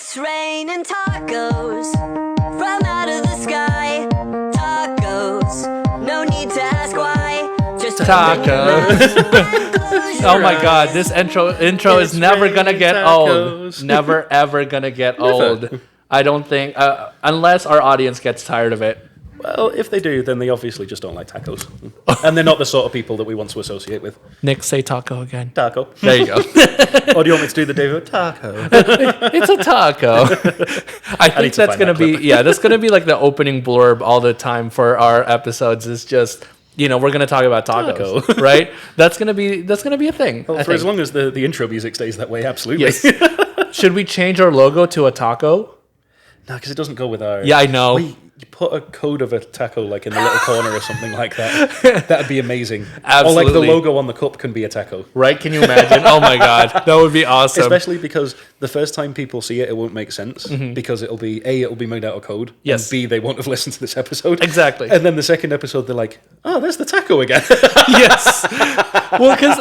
It's raining tacos from out of the sky. Tacos, no need to ask why. Just tacos. Oh my god, this intro is never gonna get old. Never ever gonna get old. I don't think, unless our audience gets tired of it. Well, if they do, then they obviously just don't like tacos. And they're not the sort of people that we want to associate with. Nick, say taco again. Taco. There you go. Or do you want me to do the David? Taco. It's a taco. I think that's going to be, that's going to be like the opening blurb all the time for our episodes is just, we're going to talk about tacos, taco. Right? That's going to be a thing. Well, for as long as the intro music stays that way, absolutely. Yes. Should we change our logo to a taco? No, because it doesn't go with our... Yeah, I know. You put a code of a taco like in the little corner or something like that. That'd be amazing. Absolutely. Or like the logo on the cup can be a taco. Right? Can you imagine? Oh my god, that would be awesome. Especially because the first time people see it, it won't make sense because it'll be made out of code. Yes. And B, they won't have listened to this episode. Exactly. And then the second episode, they're like, "Oh, there's the taco again." Yes. Well, because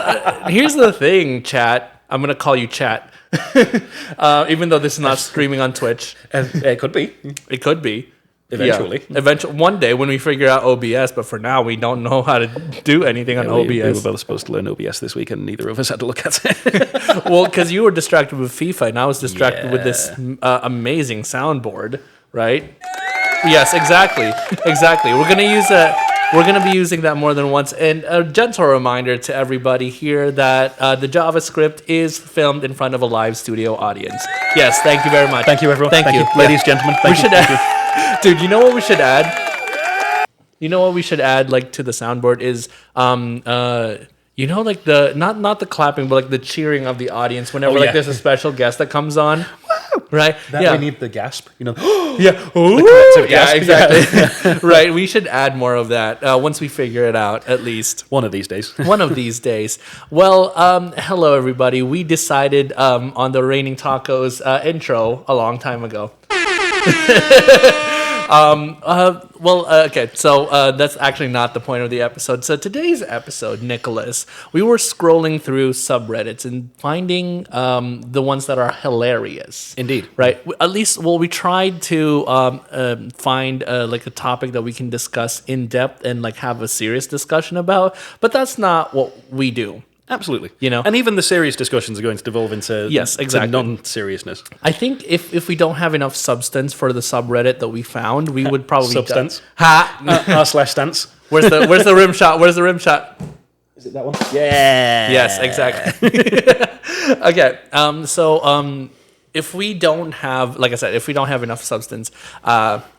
here's the thing, chat. I'm gonna call you chat, even though this is not streaming on Twitch. It could be. It could be. Eventually. Yeah. Eventually, one day when we figure out OBS, but for now we don't know how to do anything on OBS. We were both supposed to learn OBS this week, and neither of us had to look at it. Well, because you were distracted with FIFA, and I was distracted with this amazing soundboard, right? Yes, exactly. We're gonna use that. We're going to be using that more than once. And a gentle reminder to everybody here that the JavaScript is filmed in front of a live studio audience. Yes, thank you very much. Thank you, everyone. Thank you. Ladies, gentlemen, thank you. Dude, you know what we should add? You know what we should add, like, to the soundboard is, like the, not the clapping, but like the cheering of the audience whenever there's a special guest that comes on. Right? We need the gasp, Yeah. The yeah, exactly. Right. We should add more of that once we figure it out, at least. One of these days. One of these days. Well, hello, everybody. We decided on the Raining Tacos intro a long time ago. Okay, so that's actually not the point of the episode. So today's episode, Nicholas, we were scrolling through subreddits and finding the ones that are hilarious. Indeed. Right? At least, we tried to find like a topic that we can discuss in depth and like have a serious discussion about, but that's not what we do. Absolutely. And even the serious discussions are going to devolve into non-seriousness. I think if we don't have enough substance for the subreddit that we found, we would probably... Substance? R/stance. Where's the rim shot? Where's the rim shot? Is it that one? Yeah. Yes, exactly. Okay. So if we don't have, like I said, if we don't have enough substance,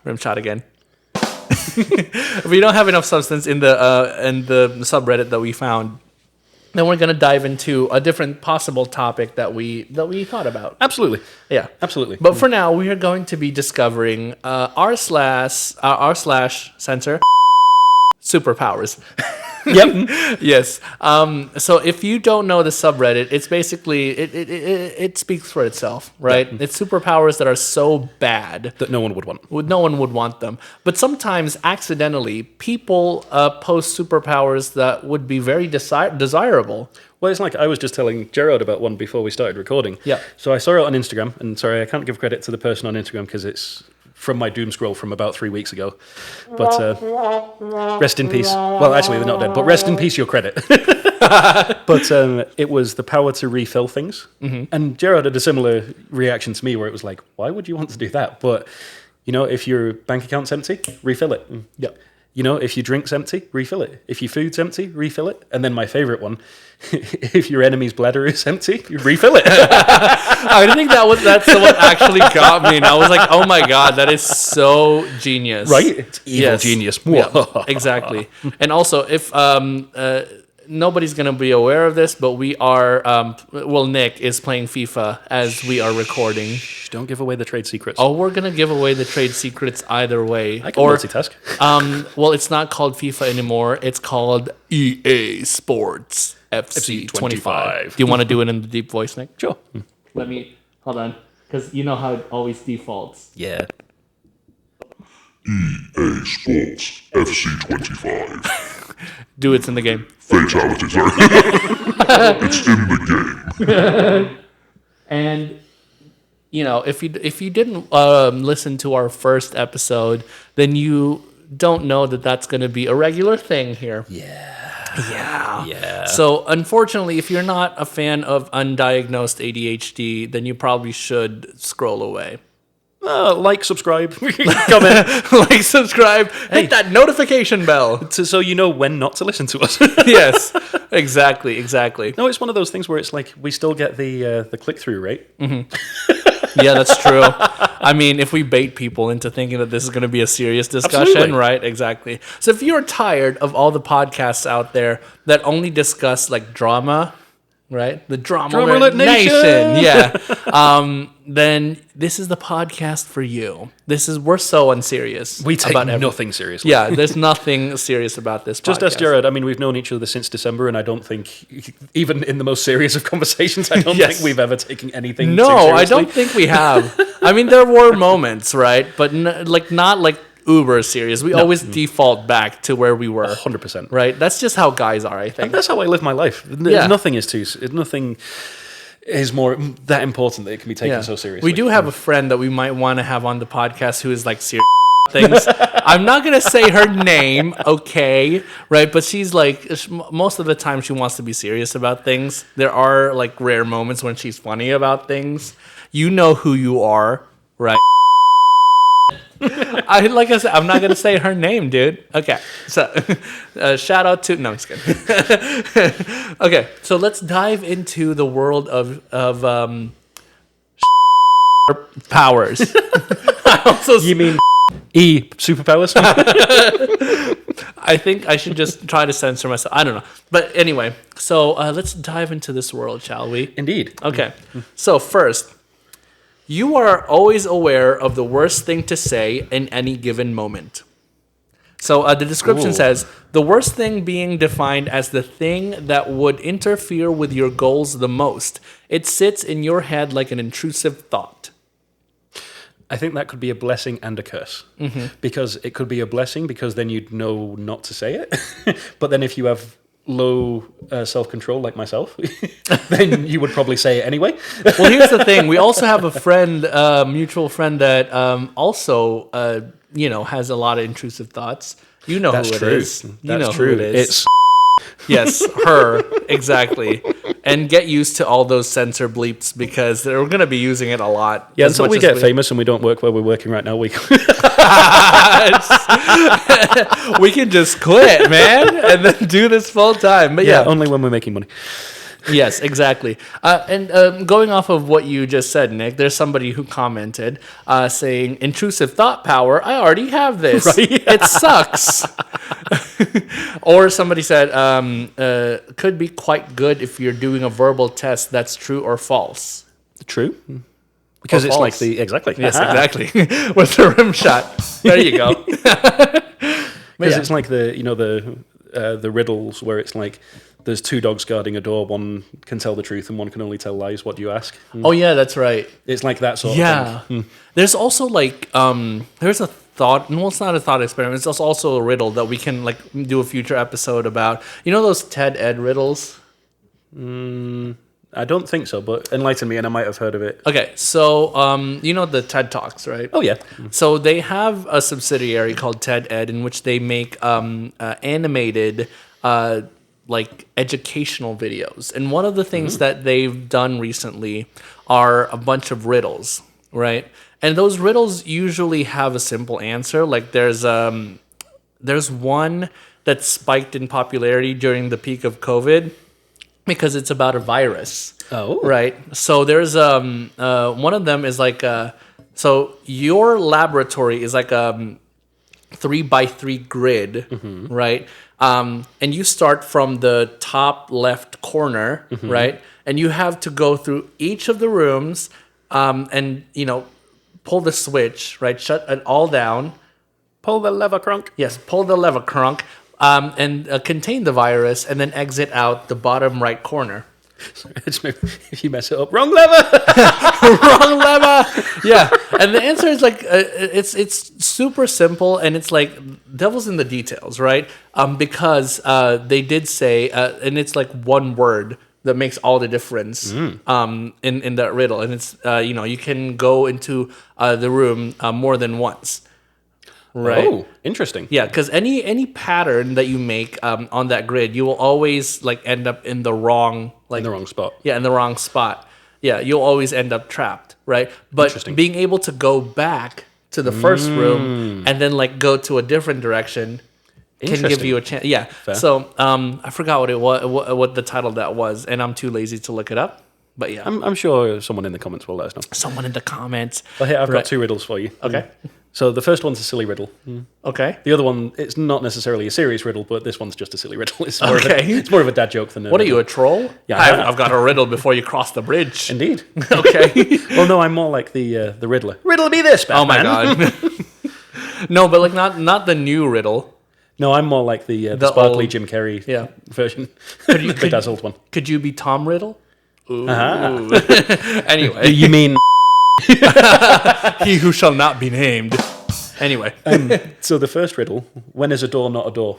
rim shot again. If we don't have enough substance in the subreddit that we found, then we're going to dive into a different possible topic that we thought about. Absolutely. Yeah. Absolutely. But for now, we are going to be discovering r/censor Superpowers. Yep. Yes. So if you don't know the subreddit, it's basically it speaks for itself, right? Yep. It's superpowers that are so bad that no one would want. No one would want them. But sometimes accidentally, people post superpowers that would be very desirable. Well, it's like I was just telling Gerard about one before we started recording. Yeah. So I saw it on Instagram, and sorry, I can't give credit to the person on Instagram because it's from my doom scroll from about 3 weeks ago. But rest in peace. Well, actually, they're not dead, but rest in peace, your credit. But it was the power to refill things. Mm-hmm. And Gerard had a similar reaction to me where it was like, why would you want to do that? But, if your bank account's empty, refill it. Yep. If your drink's empty, refill it. If your food's empty, refill it. And then my favorite one, if your enemy's bladder is empty, you refill it. I think that's what actually got me. And I was like, oh my God, that is so genius. Right? It's evil genius. Yeah, exactly. And also, if nobody's going to be aware of this, but we are, Nick is playing FIFA as we are recording. Shh, don't give away the trade secrets. Oh, we're going to give away the trade secrets either way. I can multitask. Well, it's not called FIFA anymore. It's called EA Sports FC 25. Do you want to do it in the deep voice, Nick? Sure. Hold on, because you know how it always defaults. Yeah. EA Sports FC 25. Do it's in the game. Fatality, sorry. It's in the game. And if you didn't listen to our first episode, then you don't know that that's going to be a regular thing here. Yeah. So unfortunately, if you're not a fan of undiagnosed ADHD, then you probably should scroll away. Like, subscribe, comment. Like, subscribe, hit that notification bell. So you know when not to listen to us. Yes, exactly. No, it's one of those things where it's like we still get the click-through rate. Mm-hmm. Yeah, that's true. I mean, if we bait people into thinking that this is going to be a serious discussion, Absolutely. right? Exactly. So if you're tired of all the podcasts out there that only discuss like drama, right? The drama nation. Yeah. Then this is the podcast for you. We're so unserious. We take about nothing seriously. Yeah, there's nothing serious about this podcast. Just ask Gerard. I mean, we've known each other since December, and I don't think, even in the most serious of conversations, I don't think we've ever taken anything too seriously. I don't think we have. I mean, there were moments, right? But not like uber serious. We always default back to where we were. 100%. Right? That's just how guys are, I think. And that's how I live my life. Yeah. Nothing is more that important that it can be taken so seriously. We do have a friend that we might want to have on the podcast who is like serious things. I'm not going to say her name, okay? Right? But she's like, most of the time she wants to be serious about things. There are like rare moments when she's funny about things. You know who you are, right? Like I said, I'm not going to say her name, dude. Okay. So, shout out to... No, I'm just kidding. Okay. So, let's dive into the world of powers. You mean Superpowers? I think I should just try to censor myself. I don't know. But anyway, so let's dive into this world, shall we? Indeed. Okay. So, first... You are always aware of the worst thing to say in any given moment. So the description says, the worst thing being defined as the thing that would interfere with your goals the most. It sits in your head like an intrusive thought. I think that could be a blessing and a curse. Mm-hmm. Because it could be a blessing because then you'd know not to say it. But then if you have low self-control like myself, then you would probably say it anyway. Well, here's the thing. We also have a friend, mutual friend that also, has a lot of intrusive thoughts. You know That's who it true. is. You know true. who it is. It's Yes, her, exactly. And get used to all those censor bleeps because they're going to be using it a lot. yeah. Until we get famous and we don't work where we're working right now, we we can just quit, man, and then do this full time. But yeah, only when we're making money. Yes, exactly. And going off of what you just said, Nick, there's somebody who commented saying, intrusive thought power, I already have this. Right? It sucks. Or somebody said, could be quite good if you're doing a verbal test that's true or false. True. Because Or it's false. like exactly. Yes, exactly. With the rim shot. There you go. Because it's like the riddles where it's like there's two dogs guarding a door. One can tell the truth and one can only tell lies. What do you ask? Oh yeah, that's right. It's like that sort of Yeah. thing. There's also like there's a thought. No, it's not a thought experiment. It's also a riddle that we can like do a future episode about. You know those TED Ed riddles? I don't think so, but enlighten me, and I might have heard of it. Okay, so you know the TED Talks, right? Oh yeah. So they have a subsidiary called TED Ed in which they make animated like educational videos. And one of the things that they've done recently are a bunch of riddles, right? And those riddles usually have a simple answer. Like there's one that spiked in popularity during the peak of COVID because it's about a virus. Oh. Right. So there's one of them is like so your laboratory is like a 3x3 grid, right? And you start from the top left corner, right? And you have to go through each of the rooms and, pull the switch, right? Shut it all down. Pull the lever, crunk. Yes, pull the lever, crunk, and contain the virus and then exit out the bottom right corner. If you mess it up, wrong lever. Wrong lever. Yeah, and the answer is like it's super simple, and it's like devil's in the details, right? Because they did say, and it's like one word. that makes all the difference in that riddle. And it's you can go into the room more than once. Right. Oh, interesting. Yeah, because any pattern that you make on that grid, you will always like end up in the wrong spot. Yeah, in the wrong spot. Yeah, you'll always end up trapped, right? But being able to go back to the first room and then like go to a different direction can give you a chance. Yeah. Fair. So I forgot what the title of that was, and I'm too lazy to look it up. But yeah, I'm sure someone in the comments will let us know. someone in the comments. Well, here, I've got 2 riddles for you. Okay. So the first one's a silly riddle. Okay. The other one, it's not necessarily a serious riddle, but this one's just a silly riddle. It's more, it's more of a dad joke than a What are riddle. you, a troll? Yeah, I've got a riddle before you cross the bridge. Indeed. Okay. Well, no, I'm more like the Riddler. Riddle me this, Batman. Oh my god. No, but like not the new riddle. No, I'm more like the sparkly old Jim Carrey version. The bedazzled one. Could you be Tom Riddle? Ooh. Anyway. You mean... He who shall not be named. Anyway. So the first riddle, when is a door not a door?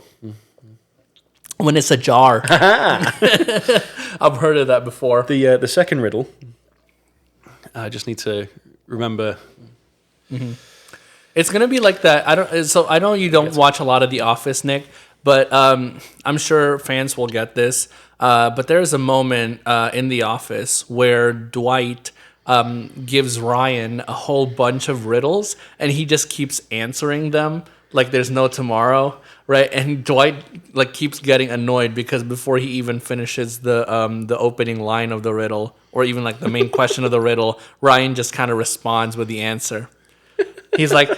When it's a jar. I've heard of that before. The second riddle, I just need to remember... It's gonna be like that. I know you don't watch a lot of The Office, Nick, but I'm sure fans will get this. But there's a moment in The Office where Dwight gives Ryan a whole bunch of riddles, and he just keeps answering them like there's no tomorrow, right? And Dwight like keeps getting annoyed because before he even finishes the opening line of the riddle, or even like the main question of the riddle, Ryan just kind of responds with the answer. He's like,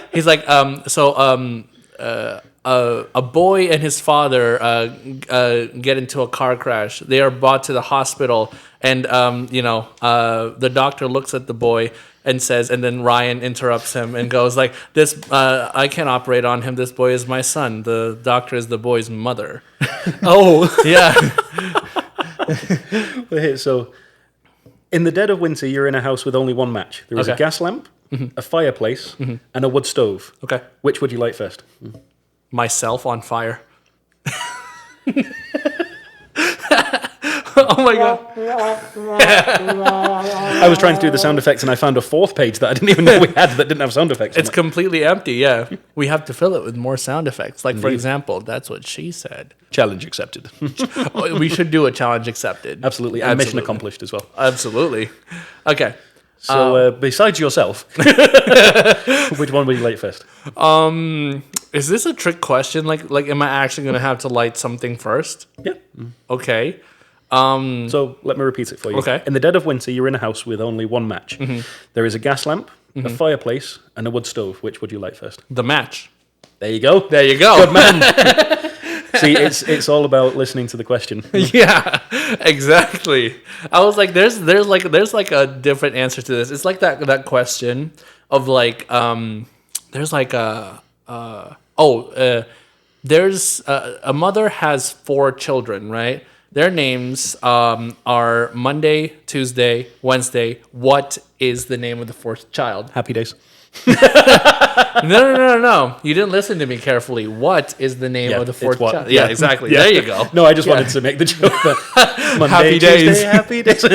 a boy and his father get into a car crash. They are brought to the hospital, and the doctor looks at the boy and says, and then Ryan interrupts him and goes like, "This I can't operate on him. This boy is my son. The doctor is the boy's mother." Oh, Yeah. okay, so in the dead of winter, you're in a house with only one match. There is a Okay. gas lamp, a fireplace, and a wood stove. Okay. Which would you light first? Myself on fire. Oh my god. I was trying to do the sound effects, and I found a 4th page that I didn't even know we had that didn't have sound effects. It's completely empty, yeah. We have to fill it with more sound effects. Like, for Indeed. example, that's what she said. Challenge accepted. We should do a challenge accepted. Absolutely, and mission accomplished as well. Absolutely. Okay. So, besides yourself, which one would you light first? Is this a trick question? Like, am I actually going to have to light something first? Yeah. Okay. So let me repeat it for you. Okay. In the dead of winter, you're in a house with only one match. There is a gas lamp, a fireplace, and a wood stove. Which would you light first? The match. There you go. There you go. Good man. See, it's all about listening to the question. Yeah, exactly. I was like, there's like a different answer to this. It's like that question of like, there's like there's a mother has 4 children, right? Their names are Monday, Tuesday, Wednesday. What is the name of the 4th child? Happy days. No. You didn't listen to me carefully. What is the name of the 4th what? child? Yeah, exactly. Yeah. There you go. No, I just wanted to make the joke. But Monday, Happy days. Tuesday, happy days.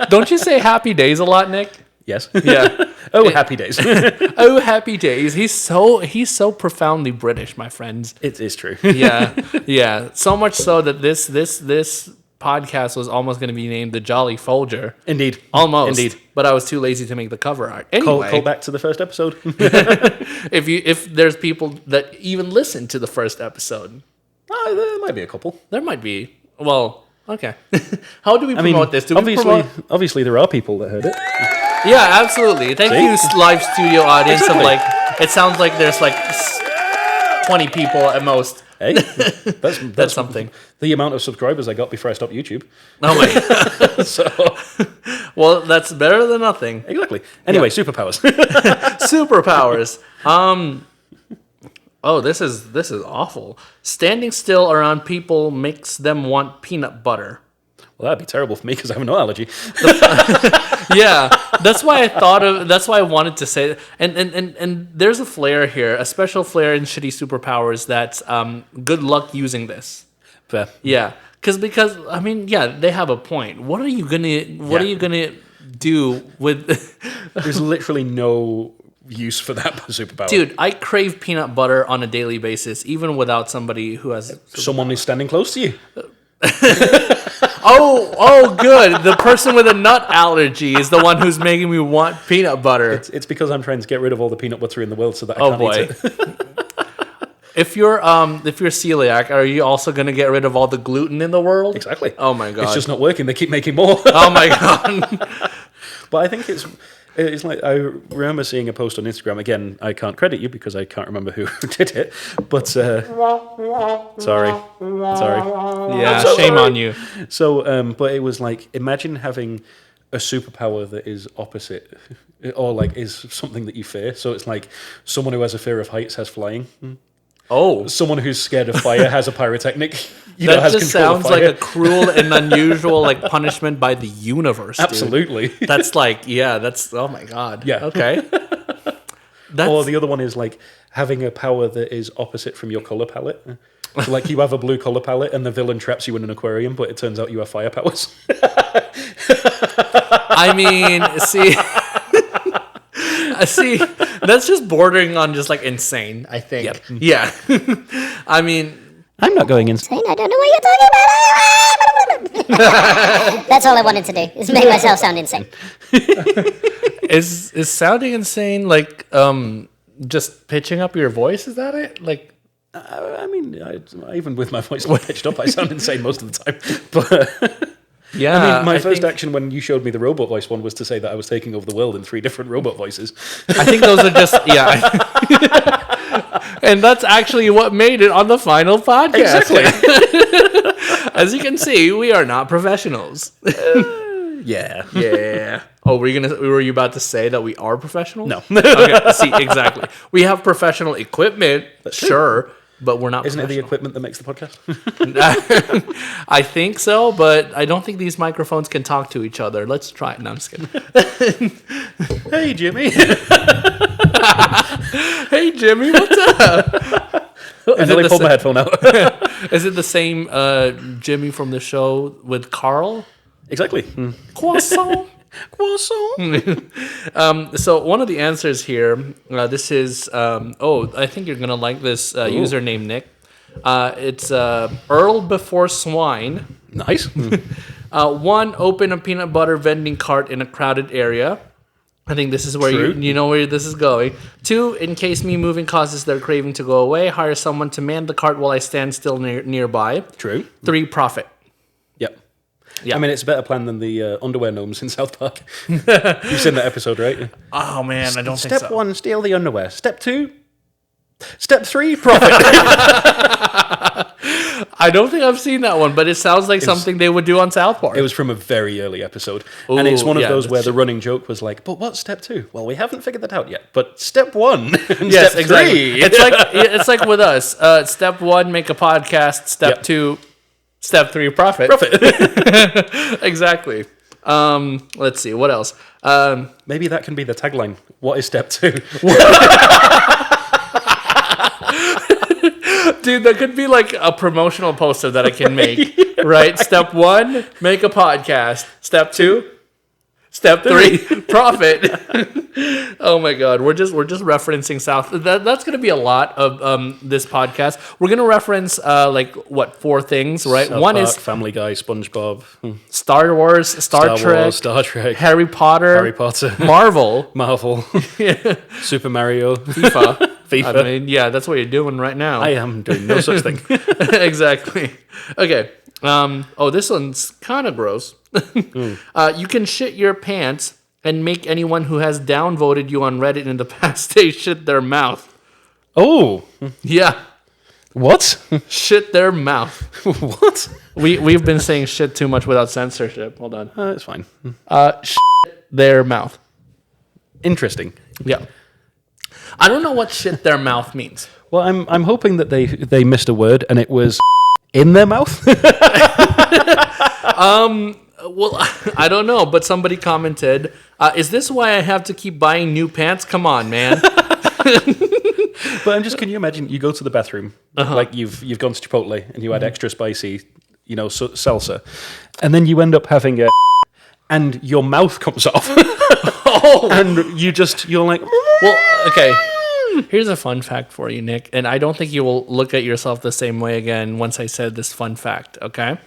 Don't you say happy days a lot, Nick? Yes. Yeah. Oh, happy days. Oh, happy days. He's so profoundly British, my friends. It is true. Yeah. So much so that this podcast was almost going to be named the Jolly Folger. Indeed. Almost. Indeed. But I was too lazy to make the cover art. Anyway, Call back to the first episode. if there's people that even listen to the first episode, There might be a couple. there might be. Well, okay. How do we promote this? Do we promote? Obviously, there are people that heard it. Yeah, absolutely. Thank you, live studio audience. Exactly. Of like, it sounds like there's like 20 people at most. Hey, that's something. The amount of subscribers I got before I stopped YouTube. Oh my. So Well, that's better than nothing. exactly. Anyway, superpowers. Superpowers. Oh, this is awful. Standing still around people makes them want peanut butter. Well, that'd be terrible for me because I have no allergy. Yeah, that's why I wanted to say, and there's a flair here, a special flair in Shitty Superpowers that's good luck using this. Fair. Yeah, Because I mean, yeah, they have a point. What are you gonna do with? There's literally no use for that superpower. Dude, I crave peanut butter on a daily basis, even without somebody who has. Someone is standing close to you. Oh, good. The person with a nut allergy is the one who's making me want peanut butter. It's because I'm trying to get rid of all the peanut butter in the world so that I can't eat it. If you're celiac, are you also going to get rid of all the gluten in the world? Exactly. Oh my god. It's just not working. They keep making more. Oh my god. But I think it's like, I remember seeing a post on Instagram. Again, I can't credit you because I can't remember who did it. But sorry. Yeah, shame on you. So, but it was like, imagine having a superpower that is opposite, or like is something that you fear. So it's like someone who has a fear of heights has flying. Oh, someone who's scared of fire has a pyrotechnic. That has just sounds like a cruel and unusual like punishment by the universe. Dude. Absolutely. That's like, yeah, that's, oh my god. Yeah. Okay. Or the other one is like having a power that is opposite from your color palette. So like you have a blue color palette and the villain traps you in an aquarium, but it turns out you have fire powers. I mean, see, that's just bordering on just like insane, I think. Yep. Yeah. I mean, I'm not going insane. I don't know what you're talking about. That's all I wanted to do, is make myself sound insane. is sounding insane like just pitching up your voice? Is that it? Like, I mean, even with my voice pitched up, I sound insane most of the time. But yeah, I mean, my first action when you showed me the robot voice one was to say that I was taking over the world in 3 different robot voices. I think those are just and that's actually what made it on the final podcast. Exactly. As you can see, we are not professionals. Yeah. Yeah. Oh, were you about to say that we are professionals? No. Okay. See, exactly. We have professional equipment, sure, but we're not. Isn't it the professional. equipment that makes the podcast? I think so, but I don't think these microphones can talk to each other. Let's try it. No, I'm just kidding. Hey, Jimmy. Hey, Jimmy, what's up? I nearly pulled my headphone out. Is it the same Jimmy from the show with Carl? Exactly. Croissant. Croissant. So one of the answers here, this is, I think you're going to like this username, Nick. It's Earl Before Swine. Nice. 1, open a peanut butter vending cart in a crowded area. I think this is where you know where this is going. 2, in case me moving causes their craving to go away, hire someone to man the cart while I stand still nearby. True. 3, profit. Yep. Yeah. I mean, it's a better plan than the underwear gnomes in South Park. You've seen that episode, right? Oh, man, I don't think so. Step 1, steal the underwear. Step 2, Step 3, profit. I don't think I've seen that one, but it sounds like something they would do on South Park. It was from a very early episode. And it's one of those where the running joke was like, but what's step 2? Well, we haven't figured that out yet. But step 1 and yes, step exactly. 3. It's like with us. Step 1, make a podcast. Step 2, step 3, profit. Exactly. Let's see. What else? Maybe that can be the tagline. What is step 2? Dude, that could be like a promotional poster that I can make, right? Step 1, make a podcast. Step 2, step 3, profit. Oh my God, we're just referencing South. That's gonna be a lot of this podcast. We're gonna reference 4 things, right? South One Park, is Family Guy, SpongeBob, Star Wars, Star Trek, Wars, Star Trek, Harry Potter, Marvel, Super Mario, FIFA. FIFA. I mean, yeah, that's what you're doing right now. I am doing no such thing. Exactly. Okay. This one's kind of gross. You can shit your pants and make anyone who has downvoted you on Reddit in the past day shit their mouth. Oh. Yeah. What? Shit their mouth. What? We've been saying shit too much without censorship. Hold on. It's fine. Shit their mouth. Interesting. Yeah. I don't know what shit their mouth means. Well, I'm hoping that they missed a word and it was in their mouth. Well, I don't know, but somebody commented, is this why I have to keep buying new pants? Come on, man. But can you imagine you go to the bathroom, like you've gone to Chipotle and you had extra spicy salsa, and then you end up having a, and your mouth comes off, and you're like, Well, okay. Here's a fun fact for you, Nick, and I don't think you will look at yourself the same way again once I said this fun fact, okay?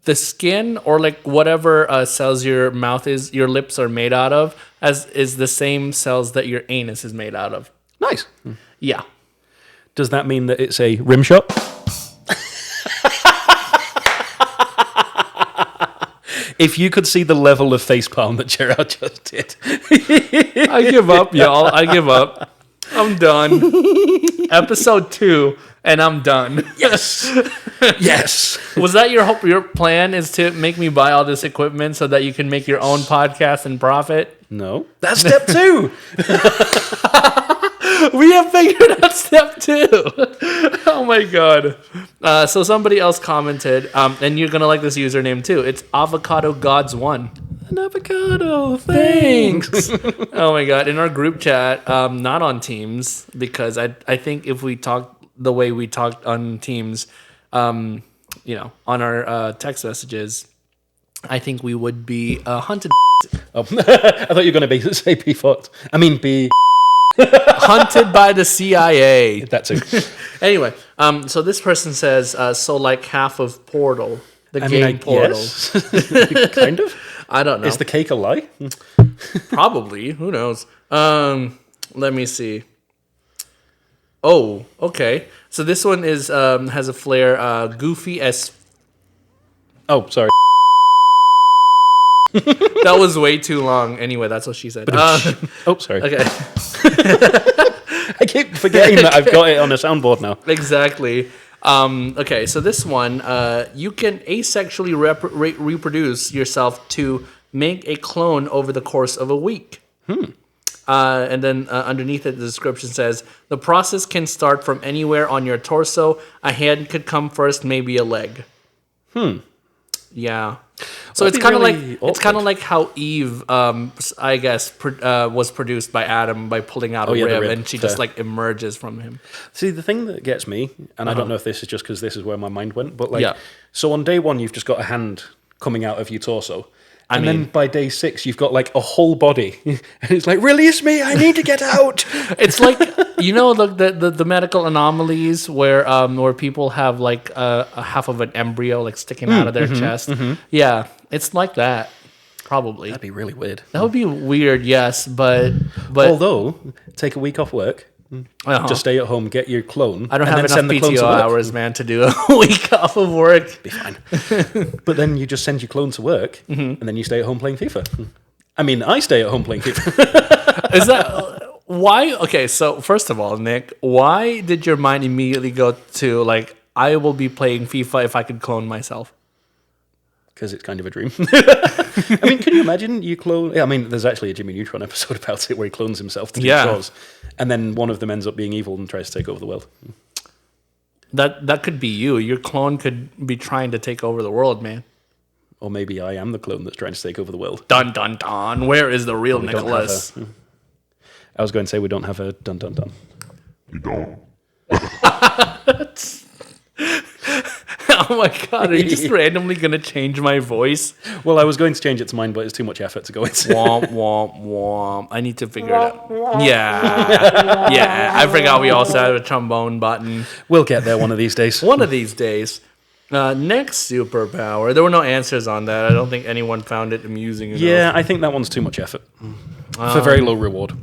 The skin or like whatever cells your mouth is, your lips are made out of, is the same cells that your anus is made out of. nice. Yeah. Does that mean that it's a rim shot? If you could see the level of facepalm that Gerard just did. I give up, y'all. I give up. I'm done. Episode 2, and I'm done. Yes. Yes. Was that your plan, is to make me buy all this equipment so that you can make your own podcast and profit? No. That's step 2. We have figured out step 2. Oh my god. So somebody else commented, and you're gonna like this username too. It's Avocado Gods 1. An avocado, thanks. Oh my god. In our group chat, not on Teams, because I think if we talked the way we talked on Teams, on our text messages, I think we would be hunted. Oh, I thought you were going to say be fucked. I mean, be hunted by the CIA. That's it. Anyway, so this person says, so like half of Portal, the game Portal. Yes. Kind of. I don't know. Is the cake a lie? Probably. Who knows? Let me see. Oh, okay. So this one is has a flair, goofy as. Oh, sorry. That was way too long. Anyway, that's what she said. Oh, sorry. Okay. I keep forgetting that I've got it on a soundboard now. Exactly. Okay, so this one, you can asexually reproduce yourself to make a clone over the course of a week. And then underneath it, the description says, the process can start from anywhere on your torso. A hand could come first, maybe a leg. Yeah. So it's kind of like how Eve, I guess, was produced by Adam by pulling out a the rib, rib. and she just like emerges from him. See, the thing that gets me, and I don't know if this is just because this is where my mind went, but like, Yeah. so on day 1, you've just got a hand coming out of your torso. And then by day 6, you've got like a whole body. And it's like, release me, I need to get out. It's like, the medical anomalies where people have like a half of an embryo like sticking out of their chest. Yeah, it's like that. Probably. That'd be really weird. That would be weird, yes, but Although, take a week off work, uh-huh. just stay at home, get your clone. I don't and have then enough send the clone PTO to work. hours, man, to do a week off of work. Be fine. But then you just send your clone to work, and then you stay at home playing FIFA. I mean, I stay at home playing FIFA. Is that why? Okay, so first of all, Nick, why did your mind immediately go to like, I will be playing FIFA if I could clone myself? Because it's kind of a dream. I mean, can you imagine you clone? Yeah, I mean, there's actually a Jimmy Neutron episode about it where he clones himself to do chores, and then one of them ends up being evil and tries to take over the world. That could be you. Your clone could be trying to take over the world, man. Or maybe I am the clone that's trying to take over the world. Dun dun dun. Where is the real Nicholas? I was going to say we don't have a dun dun dun. We don't. Oh my god, are you just randomly gonna change my voice? Well, I was going to change it to mine, but it's too much effort to go into. Womp womp womp. I need to figure it out. Yeah. I forgot we also have a trombone button. We'll get there one of these days. One of these days. Next superpower. There were no answers on that. I don't think anyone found it amusing enough. Yeah, I think that one's too much effort for very low reward.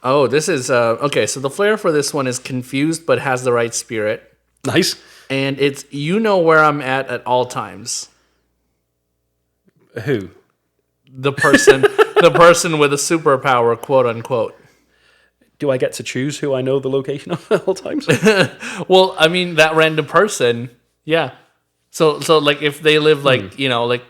Oh, this is okay. So the flair for this one is confused but has the right spirit. Nice. And it's where I'm at all times. Who? The person with a superpower, quote unquote. Do I get to choose who I know the location of at all times? Well, I mean that random person, yeah. So like if they live like like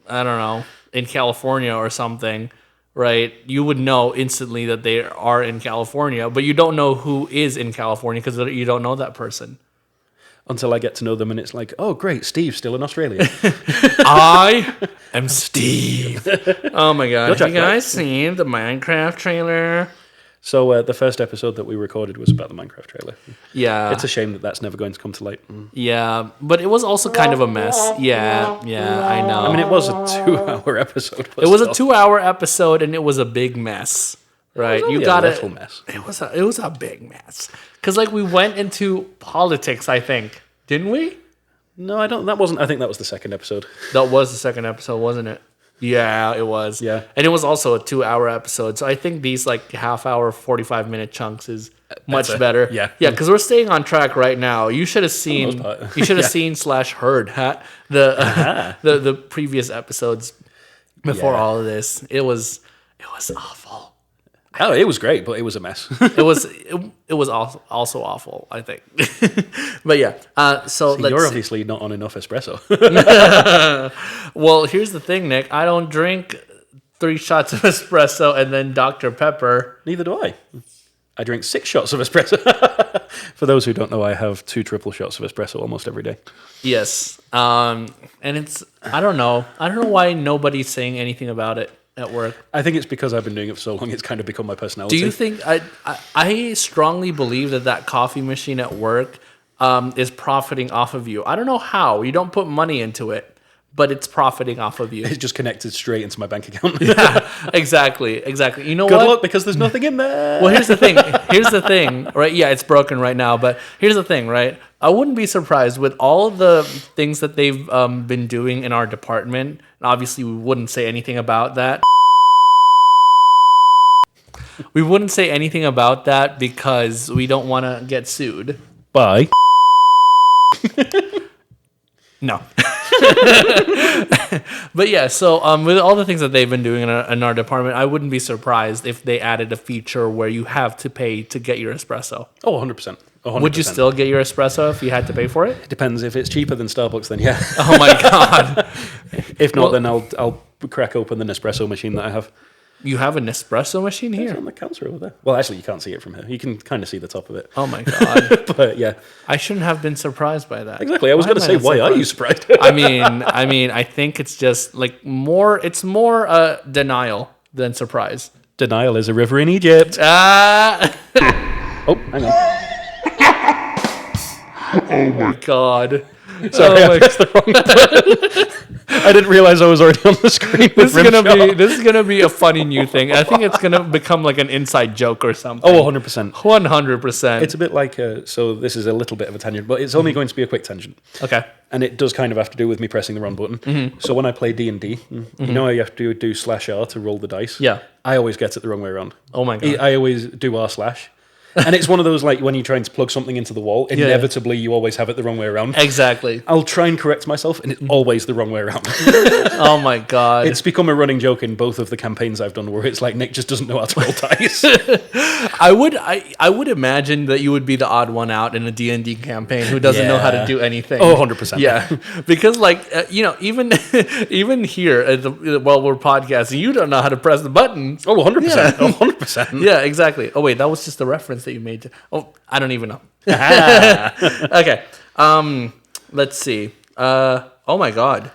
I don't know, in California or something, right? You would know instantly that they are in California, but you don't know who is in California because you don't know that person. Until I get to know them and it's like, oh, great, Steve's still in Australia. I am Steve. Oh my god. Have you guys seen the Minecraft trailer? So the first episode that we recorded was about the Minecraft trailer. Yeah. It's a shame that that's never going to come to light. Yeah, but it was also kind of a mess. Yeah, I know. I mean, it was a 2-hour episode. It was a 2-hour episode, and it was a big mess, right? It was You only got a it. little mess. It was a big mess because like we went into politics. I think didn't we? No, I don't. That wasn't. I think that was the second episode. That was the second episode, wasn't it? Yeah, it was. Yeah. And it was also a 2-hour episode. So I think these like half-hour, 45-minute chunks is much better. Yeah. Yeah, because we're staying on track right now. You should have seen you should have seen / heard the previous episodes before all of this. It was awful. Oh, it was great, but it was a mess. It was also awful, I think. But yeah, so let's You're see. obviously not on enough espresso. Well, here's the thing, Nick. I don't drink 3 shots of espresso and then Dr. Pepper. Neither do I. I drink 6 shots of espresso. For those who don't know, I have 2 triple shots of espresso almost every day. Yes. And it's I don't know why nobody's saying anything about it at work. I think it's because I've been doing it for so long, it's kind of become my personality. Do you think I strongly believe that coffee machine at work is profiting off of you? I don't know how. You don't put money into it, but it's profiting off of you. It's just connected straight into my bank account. Yeah, exactly. You know Good what? luck, because there's nothing in there. Well, here's the thing, right? Yeah, it's broken right now, but here's the thing, right? I wouldn't be surprised with all the things that they've been doing in our department. And obviously, we wouldn't say anything about that. We wouldn't say anything about that because we don't want to get sued. Bye. No. But yeah, so with all the things that they've been doing in our department, I wouldn't be surprised if they added a feature where you have to pay to get your espresso. Oh, 100%. 100%. Would you still get your espresso if you had to pay for it? Depends. If it's cheaper than Starbucks, then yeah. Oh my God. If not, Well- then I'll crack open the Nespresso machine that I have. You have an espresso machine It's here? on the counter over there. Well, actually, you can't see it from here. You can kind of see the top of it. Oh my God. But yeah, I shouldn't have been surprised by that. exactly. I was Why going to am say, not why are you surprised? surprised? I mean, I think it's just like more denial than surprise. Denial is a river in Egypt. Ah, Oh, hang on. oh my God. Sorry, Oh I pressed the wrong button. I didn't realize I was already on the screen. This is gonna be a funny new thing. I think it's gonna become like an inside joke or something. Oh, 100%. 100%. It's a bit like, so this is a little bit of a tangent, but it's only going to be a quick tangent. Okay. And it does kind of have to do with me pressing the wrong button. Mm-hmm. So when I play D&D, you know how you have to do /R to roll the dice? Yeah. I always get it the wrong way around. Oh my God. I always do R/. And it's one of those, like, when you're trying to plug something into the wall, inevitably you always have it the wrong way around. Exactly. I'll try and correct myself, and it's always the wrong way around. Oh my God. It's become a running joke in both of the campaigns I've done where it's like, Nick just doesn't know how to roll dice. I would imagine that you would be the odd one out in a D&D campaign who doesn't know how to Yeah. do anything. Oh, 100%. Yeah, because like even here while we're podcasting, you don't know how to press the buttons. Oh, 100%. Yeah. Oh, 100%. Yeah, exactly. Oh wait, that was just a reference that you made to. Oh, I don't even know. Okay. Let's see. Oh my God.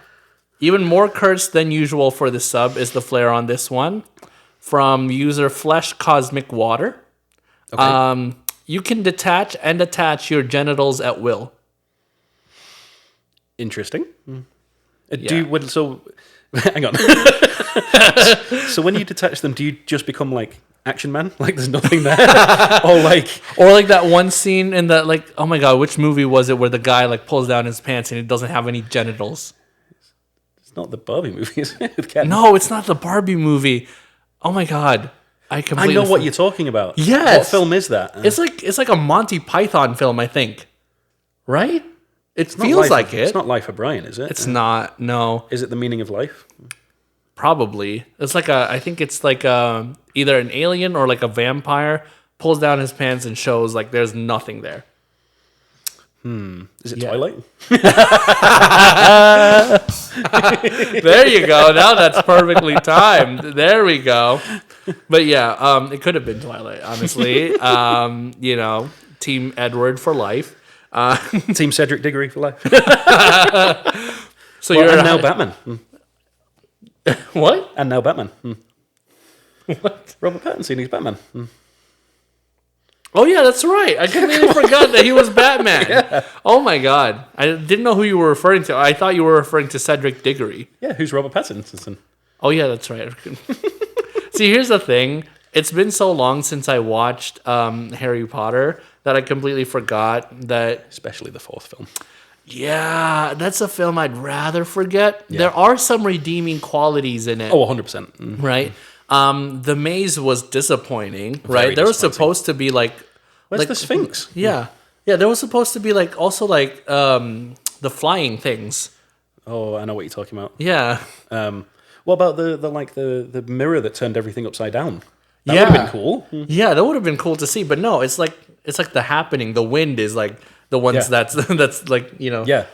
Even more cursed than usual for the sub is the flare on this one from user Flesh Cosmic Water. Okay. You can detach and attach your genitals at will. Interesting. Yeah. So, hang on. So when you detach them, do you just become like Action Man? Like there's nothing there? Or like that one scene in that, like, oh my God, which movie was it where the guy like pulls down his pants and he doesn't have any genitals? it's not the Barbie movie, is it? With Ken? No, it's not the Barbie movie. Oh my God. I completely I know what you're talking about. Yes. What film is that? It's like a Monty Python film, I think. Right? It Not feels Life- like it. It's not Life of Brian, is it? It's not. No. Is it The Meaning of Life? Probably. It's like I think it's like either an alien or like a vampire pulls down his pants and shows like there's nothing there. Is it Yeah. Twilight? There you go. Now that's perfectly timed. There we go. But yeah, it could have been Twilight, honestly. Team Edward for life. Team Cedric Diggory for life. So Well, you're and now Batman. what? And now Batman. What? Robert Pattinson, he's Batman. Oh yeah, that's right. I completely forgot that he was Batman. Oh my god, I didn't know who you were referring to. I thought you were referring to Cedric Diggory. Yeah, who's Robert Pattinson? Oh yeah, that's right. See, here's the thing. It's been so long since I watched Harry Potter that I completely forgot that. Especially the fourth film. Yeah, that's a film I'd rather forget. Yeah. There are some redeeming qualities in it. Oh, 100%. Right. The maze was disappointing. Very Right. There was disappointing. supposed to be like. Where's the Sphinx? Yeah. Yeah. There was supposed to be like also like the flying things. Oh, I know what you're talking about. Yeah. What about the mirror that turned everything upside down? That Yeah. would have been cool. Yeah, that would have been cool to see, but no, it's like the happening. The wind is like the ones Yeah. that's like Yeah.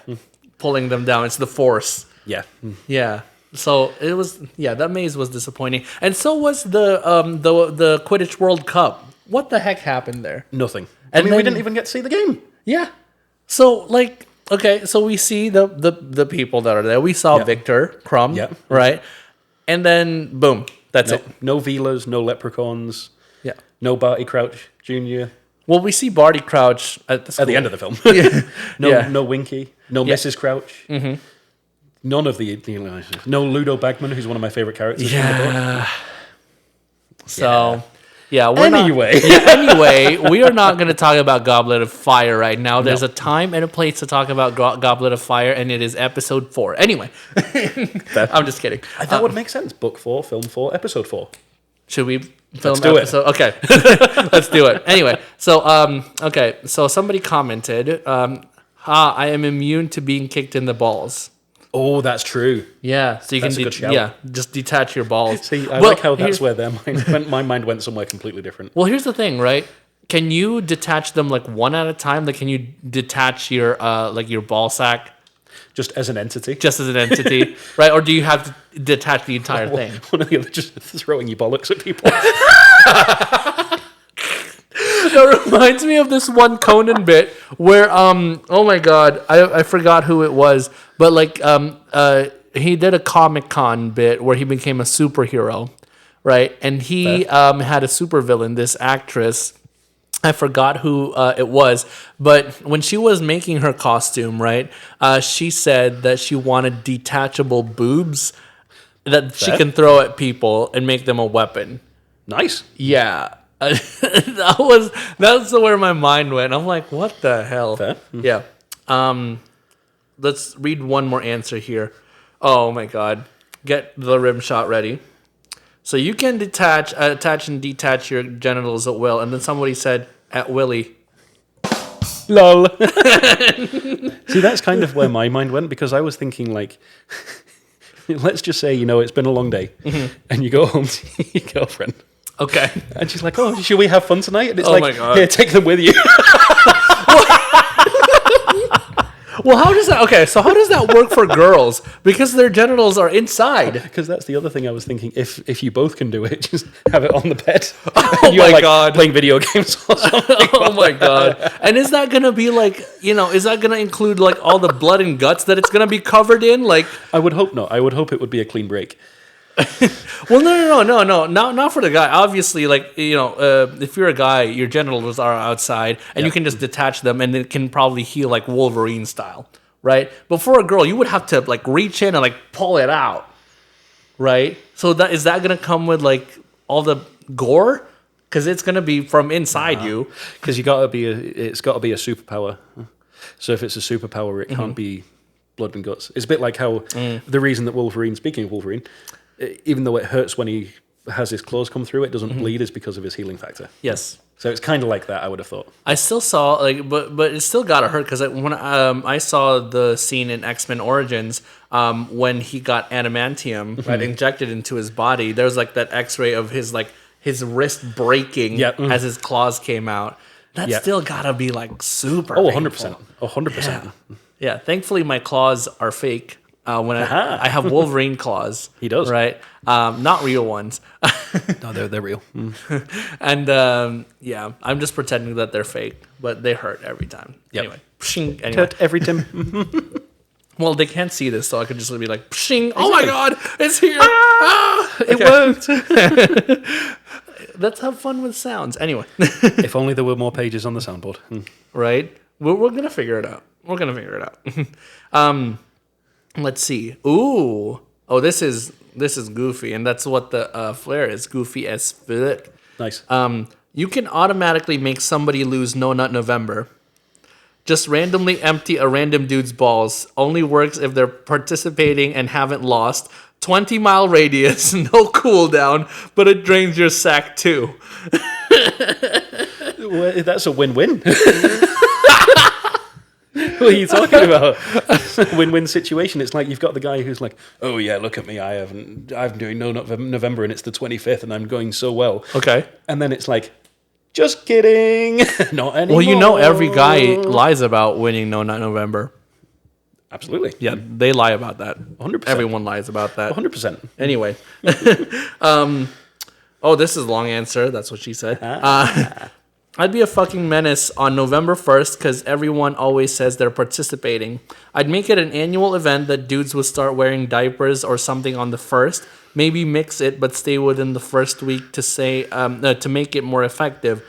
pulling them down. It's the force. Yeah. Yeah. So it was that maze was disappointing, and so was the Quidditch World Cup. What the heck happened there? Nothing. And I mean, we then- didn't even get to see the game. Yeah. So like okay, so we see the people that are there. We saw Yeah. Victor Crumb, Yeah. right, and then boom, that's it. No Velas, no Leprechauns, Yeah. no Barty Crouch Jr. Well, we see Barty Crouch at the end of the film. no, Yeah. no Winky, no Mrs. Crouch. Mm-hmm. None of the no Ludo Bagman, who's one of my favorite characters. From the book. Yeah. So, we're Anyway. anyway, we are not going to talk about Goblet of Fire right now. There's a time and a place to talk about Goblet of Fire, and it is episode 4. Anyway, I'm just kidding. That would make sense. Book 4, film 4, episode 4. Should we film do it. episode? Okay, let's do it. Anyway, so so somebody commented, I am immune to being kicked in the balls. Oh, that's true. Yeah, so you That's a can good shout. just detach your balls. See, I Well, like how that's here's- where their mind went. My mind went somewhere completely different. Well, here's the thing, right? Can you detach them like one at a time? Like, can you detach your your ball sack Just as an entity. just as an entity, right? Or do you have to detach the entire thing? One of the other just throwing you bollocks at people. That reminds me of this one Conan bit where oh my god, I forgot who it was, but like he did a Comic-Con bit where he became a superhero, right? And he had a supervillain, this actress. I forgot who it was, but when she was making her costume, right, she said that she wanted detachable boobs that she can throw at people and make them a weapon. Nice. Yeah. That's where my mind went. I'm like, what the hell? Fair. Yeah. Let's read one more answer here. Oh my god. Get the rim shot ready. So you can attach and detach your genitals at will, and then somebody said at willy. Lol. See, that's kind of where my mind went, because I was thinking like, let's just say, it's been a long day, and you go home to your girlfriend. Okay. And she's like, "Oh, should we have fun tonight?" And it's Oh like, my God. "Here, take them with you." Well, how does that work for girls? Because their genitals are inside. Because that's the other thing I was thinking. If you both can do it, just have it on the bed. Oh And you're my like God. playing video games or something. Oh my god. And is that going to be like, is that going to include like all the blood and guts that it's going to be covered in? Like, I would hope not. I would hope it would be a clean break. well, no, not for the guy. Obviously, like, if you're a guy, your genitals are outside and you can just detach them and it can probably heal like Wolverine style, right? But for a girl, you would have to like reach in and like pull it out, right? So is that going to come with like all the gore? Because it's going to be from inside you. Because it's got to be a superpower. So if it's a superpower, it can't be blood and guts. It's a bit like how the reason that Wolverine, speaking of Wolverine, even though it hurts when he has his claws come through, it doesn't bleed, is because of his healing factor. Yes. So it's kind of like that, I would have thought. I still saw but it still gotta hurt because when I saw the scene in X-Men Origins when he got adamantium injected into his body, there was like that X-ray of his wrist breaking as his claws came out. That still gotta be like super. Oh, painful. 100%. Yeah. Thankfully, my claws are fake. When I have Wolverine claws. He does. Right? Not real ones. No, they're real. And I'm just pretending that they're fake, but they hurt every time. Yep. Anyway. Pshing, anyway. Hurt every time. Well, they can't see this, so I could just be like, pshing, oh my god, it's here. It worked. Let's have fun with sounds. Anyway, If only there were more pages on the soundboard. right? We're gonna figure it out. We're gonna figure it out. Let's see. Ooh. Oh, this is goofy, and that's what the flare is. Goofy as fuck. Nice. You can automatically make somebody lose No Nut November. Just randomly empty a random dude's balls. Only works if they're participating and haven't lost. 20-mile radius, no cooldown, but it drains your sack too. Well, that's a win-win. What are you talking about? It's a win-win situation. It's like you've got the guy who's like, "Oh yeah, look at me. I'm doing No Nut November, and it's the 25th, and I'm going so well." Okay. And then it's like, just kidding, not anymore. Well, you know, every guy lies about winning No Nut November. Absolutely. Yeah, they lie about that. 100%. Everyone lies about that. 100%. Anyway. Oh, this is a long answer. That's what she said. I'd be a fucking menace on November 1st because everyone always says they're participating. I'd make it an annual event that dudes would start wearing diapers or something on the 1st. Maybe mix it, but stay within the first week to make it more effective.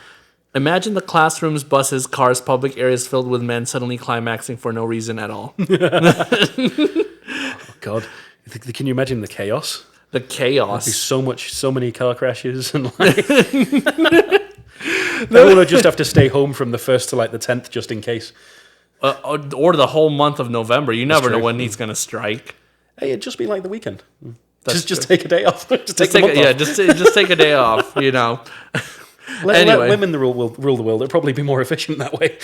Imagine the classrooms, buses, cars, public areas filled with men suddenly climaxing for no reason at all. Oh, God. Can you imagine the chaos? The chaos. There's so many car crashes and like... Everyone would just have to stay home from the 1st to like the 10th just in case. Or the whole month of November. You never know true. when he's going to strike. Hey, it'd just be like the weekend. That's Just take a day off. Just Just take a month off. just take a day off, you know. Let Anyway. women rule the world. It'd probably be more efficient that way.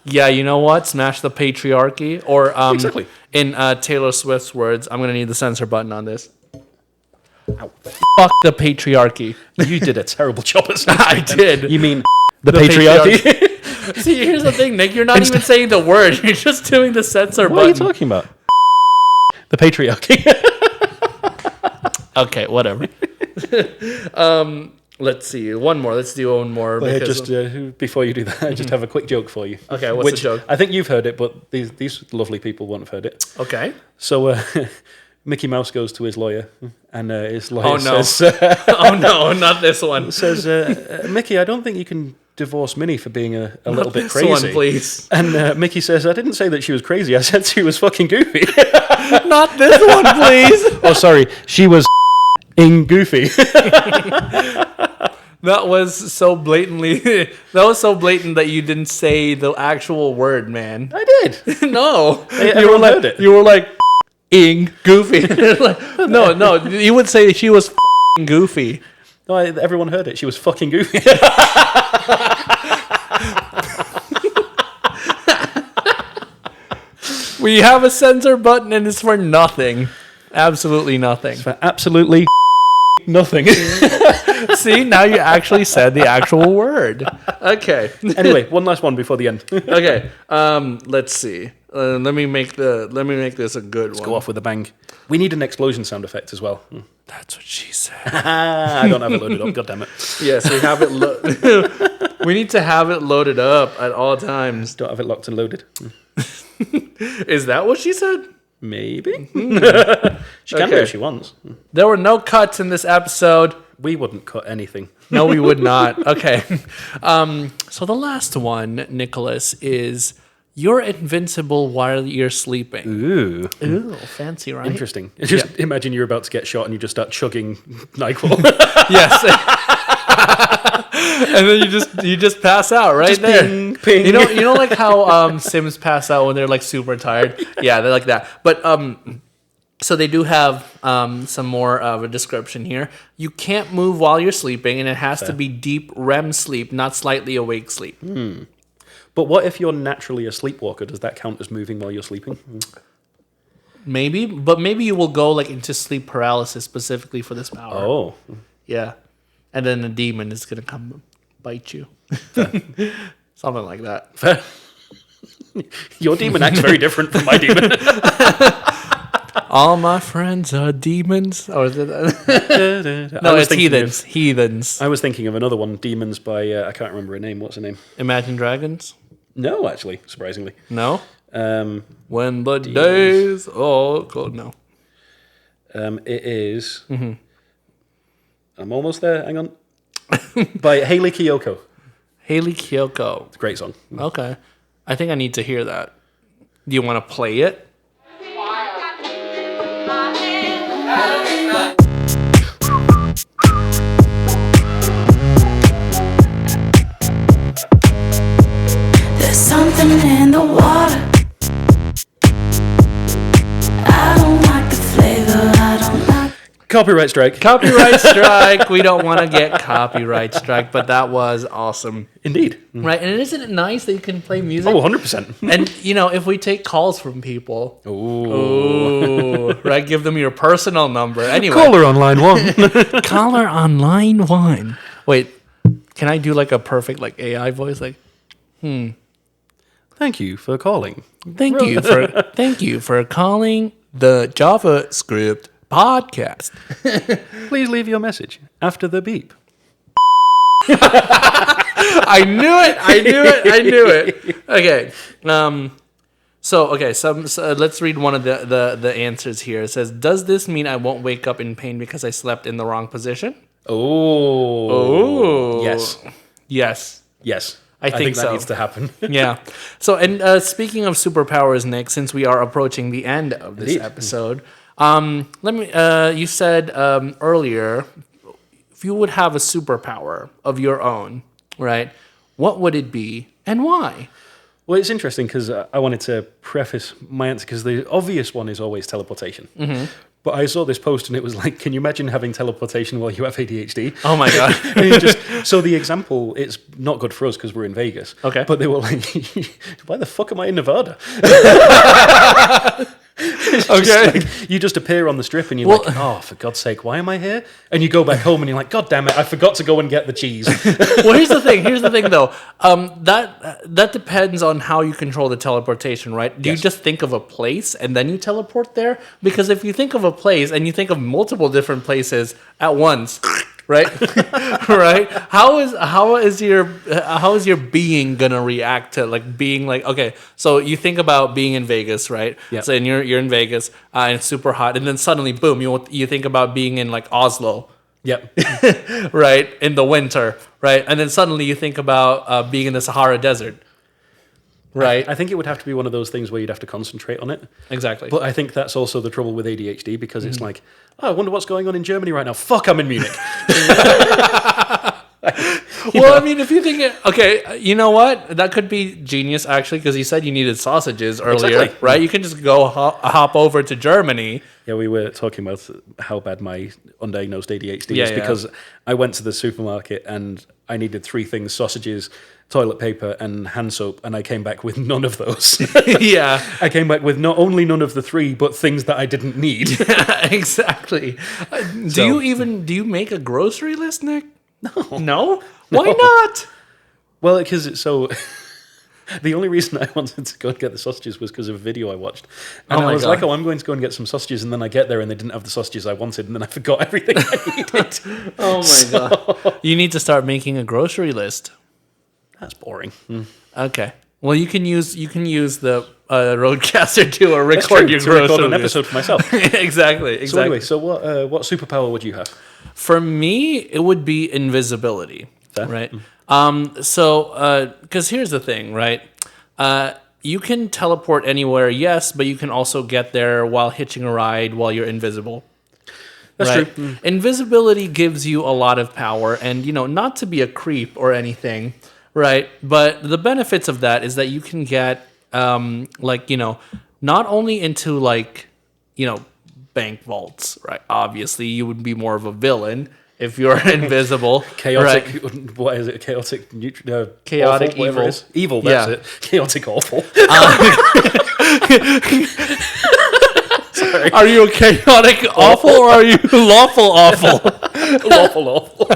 Yeah, you know what? Smash the patriarchy. Or Exactly. in Taylor Swift's words, I'm going to need the censor button on this. Fuck the patriarchy. You did a terrible job at I did. You mean the patriarchy. patriarchy? See, here's the thing, Nick. You're not even saying the word. You're just doing the censor What are you button. talking about? The patriarchy. Okay, whatever. Let's see. One more. Let's do one more. Just before you do that, I just have a quick joke for you. Okay, what's the joke? I think you've heard it, but these lovely people won't have heard it. Okay. So Mickey Mouse goes to his lawyer, and his lawyer says, Oh no, not this one. says Mickey, I don't think you can divorce Minnie for being a little bit This crazy. one, please. And Mickey says, I didn't say that she was crazy. I said she was fucking goofy. Not this one, please. Oh, sorry. She was goofy. That was so blatantly. That was so blatant that you didn't say the actual word, man. I did. No, Everyone heard it. You were like, goofy. No, you would say she was goofy. No, everyone heard it. She was fucking goofy. We have a censor button and it's for nothing. Absolutely nothing. For absolutely nothing. See, now you actually said the actual word. Okay. Anyway, one last one before the end. Okay. Let's see. Let me make this a good one. Go off with a bang. We need an explosion sound effect as well. That's what she said. I don't have it loaded up. God damn it. Yes, we have it. We need to have it loaded up at all times. Don't have it locked and loaded. Is that what she said? Maybe. She can do Okay. if she wants. There were no cuts in this episode. We wouldn't cut anything. No, we would not. Okay. So the last one, Nicholas, is you're invincible while you're sleeping. Ooh. Ooh, fancy, right? Interesting. Just imagine you're about to get shot and you just start chugging NyQuil. Yes. And then you just pass out right Just there. ping, ping. You know like how Sims pass out when they're like super tired? Yeah, they're like that. But so they do have some more of a description here. You can't move while you're sleeping, and it has to be deep REM sleep, not slightly awake sleep. But what if you're naturally a sleepwalker? Does that count as moving while you're sleeping? Maybe, but maybe you will go like into sleep paralysis specifically for this power. Oh. Yeah. And then the demon is going to come bite you. Something like that. Fair. Your demon acts very different from my demon. All my friends are demons. Or is it? No, it's heathens. Heathens. I was thinking of another one, Demons by, I can't remember her name. What's her name? Imagine Dragons? No, actually, surprisingly. No? Um, When the days all cold. No. it is... I'm almost there. Hang on. By Hayley Kiyoko. Hayley Kiyoko. It's a great song. Okay. I think I need to hear that. Do you want to play it? There's something in the water. I don't like the flavor. I don't like. Copyright strike. Copyright strike. We don't want to get copyright strike, but that was awesome. Indeed. Right. And isn't it nice that you can play music? Oh, 100%. And, if we take calls from people. Ooh. Right? Give them your personal number. Anyway. Caller on line 1. Caller on line 1. Wait. Can I do like a perfect like AI voice? Like, Thank you for calling. thank you for calling the JavaScript podcast. Please leave your message after the beep. I knew it. Okay. So let's read one of the answers here. It says, does this mean I won't wake up in pain because I slept in the wrong position? Oh. Yes. I think that so. needs to happen. Yeah. So, and speaking of superpowers, Nick, since we are approaching the end of this Indeed. episode, you said earlier, if you would have a superpower of your own, right, what would it be and why? Well, it's interesting because I wanted to preface my answer because the obvious one is always teleportation. Mm-hmm. But I saw this post and it was like, can you imagine having teleportation while you have ADHD? Oh my God. So the example, it's not good for us because we're in Vegas. Okay. But they were like, why the fuck am I in Nevada? Okay. You just appear on the strip and you're like, oh, for God's sake, why am I here? And you go back home and you're like, God damn it, I forgot to go and get the cheese. Well, here's the thing though. That depends on how you control the teleportation, right? Do you just think of a place and then you teleport there? Because if you think of a place and you think of multiple different places at once, right? Right? How is your being gonna react to like being like, okay, so you think about being in Vegas, right? Yep. So and you're in Vegas and it's super hot, and then suddenly boom, you think about being in like Oslo. Yep. Right, in the winter, right? And then suddenly you think about being in the Sahara Desert. Right. I think it would have to be one of those things where you'd have to concentrate on it. Exactly. But I think that's also the trouble with ADHD because it's like, oh, I wonder what's going on in Germany right now. Fuck, I'm in Munich. Well, I mean, if you think it, okay, you know what? That could be genius actually, because you said you needed sausages earlier, Exactly. right? You can just go hop over to Germany. Yeah, we were talking about how bad my undiagnosed ADHD Yeah, is yeah. because I went to the supermarket and I needed 3 things: sausages, toilet paper, and hand soap, and I came back with none of those. Yeah, I came back with not only none of the 3, but things that I didn't need. exactly. Do you make a grocery list, Nick? No? Why not? Well, because it's so... The only reason I wanted to go and get the sausages was because of a video I watched. And Oh my I was God. like, I'm going to go and get some sausages, and then I get there and they didn't have the sausages I wanted, and then I forgot everything I needed. Oh my God. You need to start making a grocery list. That's boring. Okay. Well, you can use the Roadcaster to That's record true, your to grocery record an list. episode for myself. Exactly. So anyway, so what superpower would you have? For me, it would be invisibility, Fair. right? Because here's the thing, right? You can teleport anywhere, yes, but you can also get there while hitching a ride while you're invisible. That's right? true. Invisibility gives you a lot of power, and not to be a creep or anything, right? But the benefits of that is that you can get not only into bank vaults, right? Obviously, you would be more of a villain if you're invisible. Chaotic, right? what is it? Chaotic, Chaotic awful, whatever evil. it is. Evil, that's Yeah. it. Chaotic awful. Are you a chaotic awful or are you lawful awful? Lawful awful.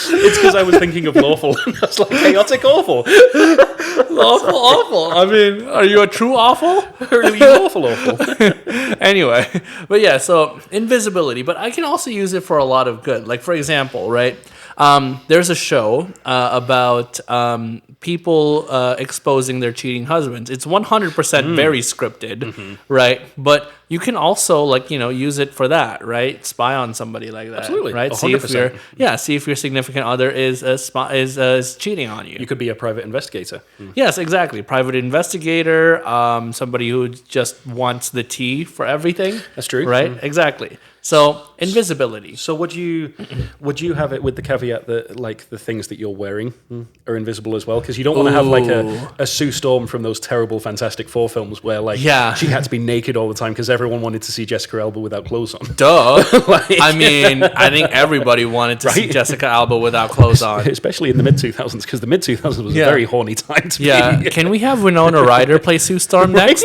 It's because I was thinking of lawful. And I was like, chaotic awful. Lawful awful. I mean, are you a true awful? Really lawful awful. Anyway, but yeah, so invisibility, but I can also use it for a lot of good. Like, for example, right? there's a show about people exposing their cheating husbands. It's 100% very scripted, right? But you can also use it for that, right? Spy on somebody like that, Absolutely. right? 100%. See if your significant other is cheating on you. You could be a private investigator. Yes, exactly. Private investigator, somebody who just wants the tea for everything. That's true. Right? Exactly. So, invisibility. So would you have it with the caveat that the things that you're wearing are invisible as well? Because you don't want to have a Sue Storm from those terrible Fantastic Four films where she had to be naked all the time because everyone wanted to see Jessica Alba without clothes on. Duh. I mean, I think everybody wanted to see Jessica Alba without clothes on. Especially in the mid-2000s, because the mid-2000s was a very horny time to be. Can we have Winona Ryder play Sue Storm next?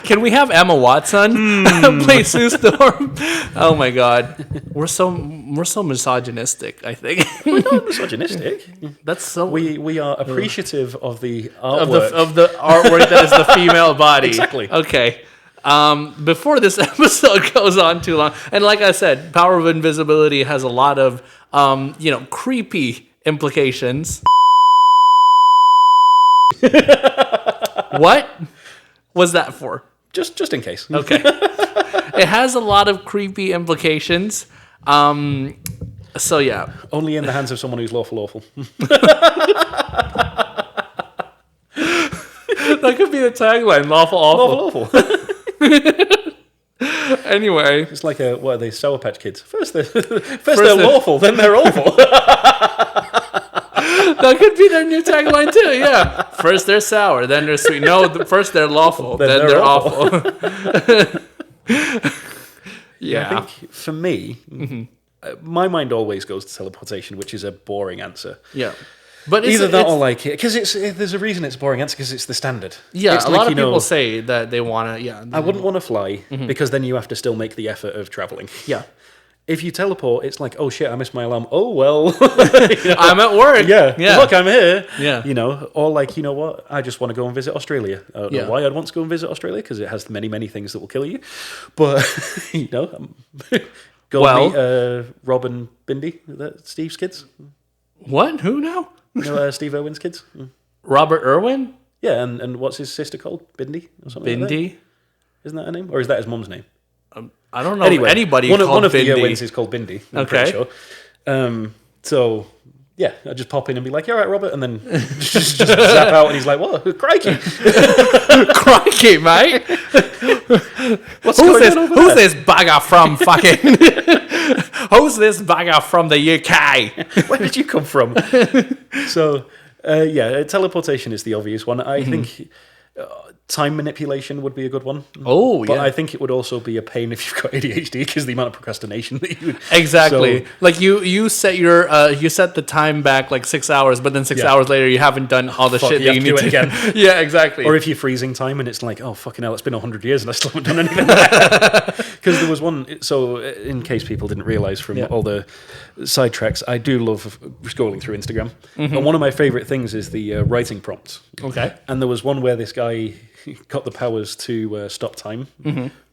Can we have Emma Watson play Sue Storm? Oh my God, we're so misogynistic. I think we're not misogynistic. That's so. We are appreciative of the artwork of the artwork that is the female body. Exactly. Okay. Before this episode goes on too long, and like I said, Power of Invisibility has a lot of creepy implications. What was that for? Just in case. Okay. It has a lot of creepy implications. So yeah. Only in the hands of someone who's lawful. That could be the tagline, lawful awful. Anyway. It's like what are they, Sour Patch Kids? First they're lawful, then they're awful. That could be their new tagline too, yeah. First they're sour, then they're sweet. No, first they're lawful, then they're awful. Yeah. I think for me, my mind always goes to teleportation, which is a boring answer. Yeah. But either that or because there's a reason it's a boring answer, because it's the standard. Yeah, it's a lot of people say that they want to, I wouldn't want to fly, because then you have to still make the effort of traveling. Yeah. If you teleport, it's like, oh shit, I missed my alarm. Oh well. I'm at work. Yeah. Look, I'm here. Yeah. Or what? I just want to go and visit Australia. I don't know why I'd want to go and visit Australia, because it has many, many things that will kill you. But, go meet Rob and Bindi, Steve's kids. What? Who now? Steve Irwin's kids. Robert Irwin? Yeah, and what's his sister called? Bindi or something like that? Bindi? Isn't that her name? Or is that his mum's name? I don't know if anybody called one of Bindi. the Irwins is called Bindi, I'm pretty sure. So, yeah, I just pop in and be like, "You all right, Robert?" And then just zap out, and he's like, "What? Crikey!" Crikey, mate! Who's this bagger from fucking... Who's this bagger from the UK? Where did you come from? So, teleportation is the obvious one. I think time manipulation would be a good one. Oh, but I think it would also be a pain if you've got ADHD, because the amount of procrastination that you would... Exactly. So, you set you set the time back 6 hours, but then 6 hours later you haven't done all the shit that you need to do again. Yeah, exactly. Or if you're freezing time and it's like, oh fucking hell, it's been 100 years and I still haven't done anything. Because there was one, so in case people didn't realize from all the sidetracks, I do love scrolling through Instagram. And one of my favorite things is the writing prompts. Okay. And there was one where this guy got the powers to stop time,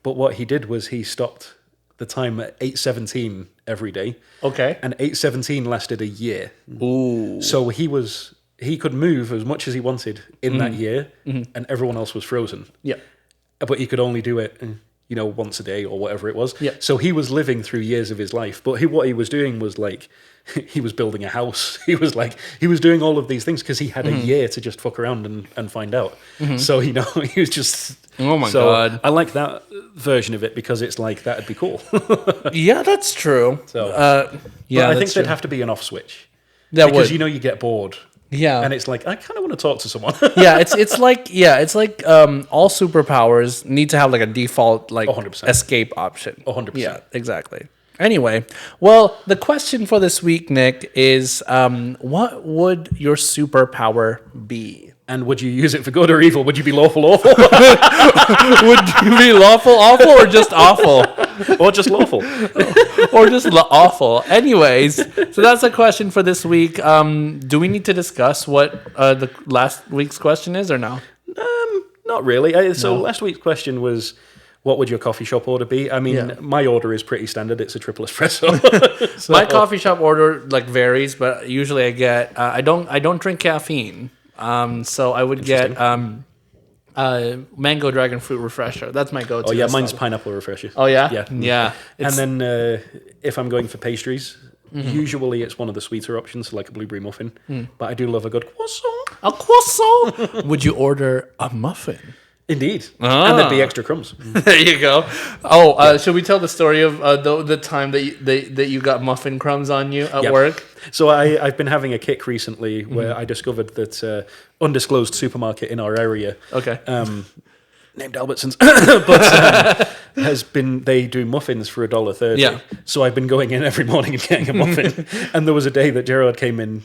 but what he did was he stopped the time at 8:17 every day. Okay. And 8:17 lasted a year. Ooh. So he could move as much as he wanted in that year, and everyone else was frozen. Yeah. But he could only do it, once a day or whatever it was. Yeah. So he was living through years of his life. But what he was doing was he was building a house. He was doing all of these things because he had a year to just fuck around and find out. So, he was just... Oh my God. I like that version of it because it's like, that'd be cool. Yeah, that's true. So, yeah, I think there'd have to be an off switch. That because, would. you get bored. Yeah. And it's like, I kind of want to talk to someone. Yeah, it's like all superpowers need to have a default 100%. escape option. 100%. Yeah, exactly. Anyway, well, the question for this week, Nick, is what would your superpower be? And would you use it for good or evil? Would you be lawful awful? Would you be lawful awful or just awful? Or just lawful? Or just awful. Anyways, so that's the question for this week. Do we need to discuss what the last week's question is or no? Not really. So last week's question was, what would your coffee shop order be? I mean, Yeah. my order is pretty standard. It's a triple espresso. So- My coffee shop order like varies, but usually I get I don't drink caffeine, so I would get mango dragon fruit refresher. That's my go-to. Oh yeah, That's mine's all. pineapple refresher. Oh yeah, Yeah. yeah. And then if I'm going for pastries, usually it's one of the sweeter options, like a blueberry muffin. But I do love a good croissant. A croissant. Would you order a muffin? Indeed. And there'd be extra crumbs. There you go. Oh, should we tell the story of the time that you got muffin crumbs on you at Yep. work? So I've been having a kick recently where I discovered that undisclosed supermarket in our area, Okay. named Albertsons, but they do muffins for $1.30. Yeah. So I've been going in every morning and getting a muffin. And there was a day that Gerard came in,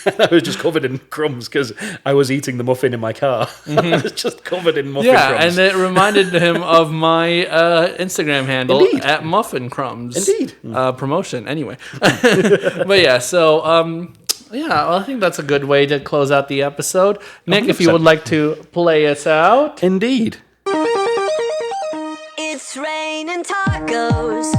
and I was just covered in crumbs because I was eating the muffin in my car. I was just covered in muffin Yeah, crumbs. and it reminded him of my Instagram handle Indeed. at Muffin Crumbs. Indeed. Promotion, anyway. But yeah, so I think that's a good way to close out the episode. Nick, if you 100%. would like to play us out. Indeed. It's raining tacos